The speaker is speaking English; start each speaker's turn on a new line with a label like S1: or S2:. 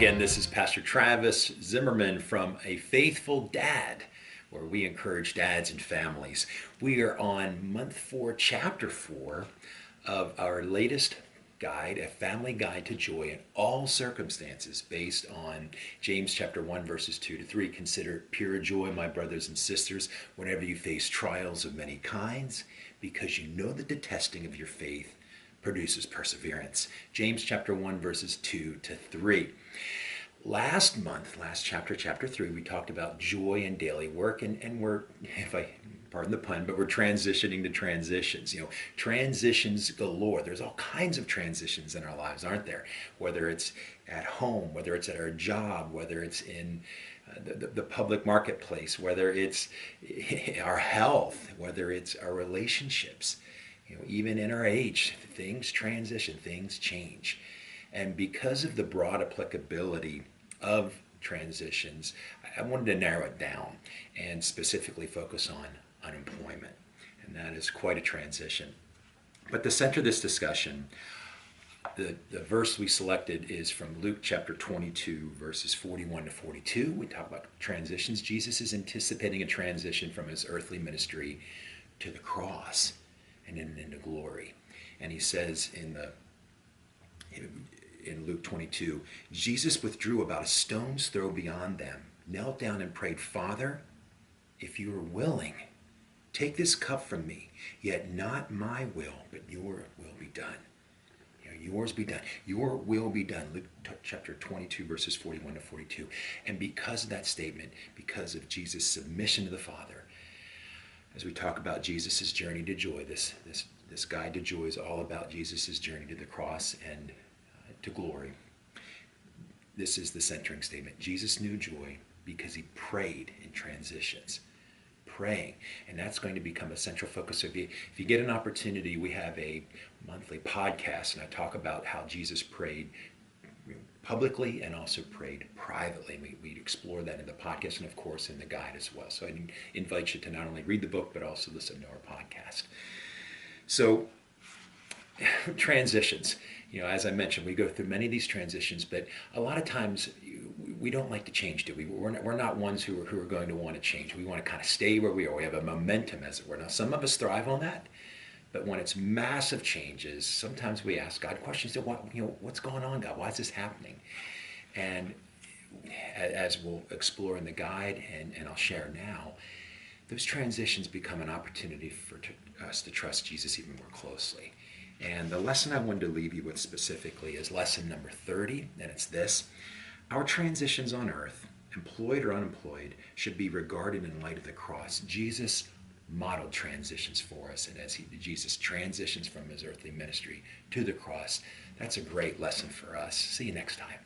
S1: again. This is Pastor Travis Zimmerman from A Faithful Dad, where we encourage dads and families. We are on month 4, chapter 4 of our latest guide, A Family Guide to Joy in All Circumstances, based on James chapter 1, verses 2 to 3. Consider it pure joy, my brothers and sisters, whenever you face trials of many kinds, because you know that the testing of your faith produces perseverance. James chapter 1, verses 2 to 3. Last month, last chapter, chapter 3, we talked about joy in daily work, and we're, if I pardon the pun, but we're transitioning to transitions. Transitions galore. There's all kinds of transitions in our lives, aren't there? Whether it's at home, whether it's at our job, whether it's in the public marketplace, whether it's our health, whether it's our relationships. Even in our age, things transition, things change. And because of the broad applicability of transitions, I wanted to narrow it down and specifically focus on unemployment. And that is quite a transition. But to center this discussion, the verse we selected is from Luke chapter 22, verses 41 to 42. We talk about transitions. Jesus is anticipating a transition from his earthly ministry to the cross and into glory. And he says in Luke 22, Jesus withdrew about a stone's throw beyond them, knelt down and prayed, Father, if you are willing, take this cup from me, yet not my will, but your will be done. Yours be done. Your will be done. Luke chapter 22, verses 41 to 42. And because of that statement, because of Jesus' submission to the Father, as we talk about Jesus' journey to joy, this guide to joy is all about Jesus' journey to the cross and to glory. This is the centering statement. Jesus knew joy because he prayed in transitions. Praying. And that's going to become a central focus. So if you get an opportunity, we have a monthly podcast, and I talk about how Jesus prayed publicly and also prayed privately. We explore that in the podcast and, of course, in the guide as well. So I invite you to not only read the book, but also listen to our podcast. So transitions. As I mentioned, we go through many of these transitions, but a lot of times we don't like to change, do we? We're not ones who are going to want to change. We want to kind of stay where we are. We have a momentum, as it were. Now, some of us thrive on that, but when it's massive changes, sometimes we ask God questions. What's going on, God? Why is this happening? And as we'll explore in the guide, and I'll share now, those transitions become an opportunity for us to trust Jesus even more closely. And the lesson I wanted to leave you with specifically is lesson number 30, and it's this. Our transitions on earth, employed or unemployed, should be regarded in light of the cross. Jesus modeled transitions for us, and as Jesus transitions from his earthly ministry to the cross, that's a great lesson for us. See you next time.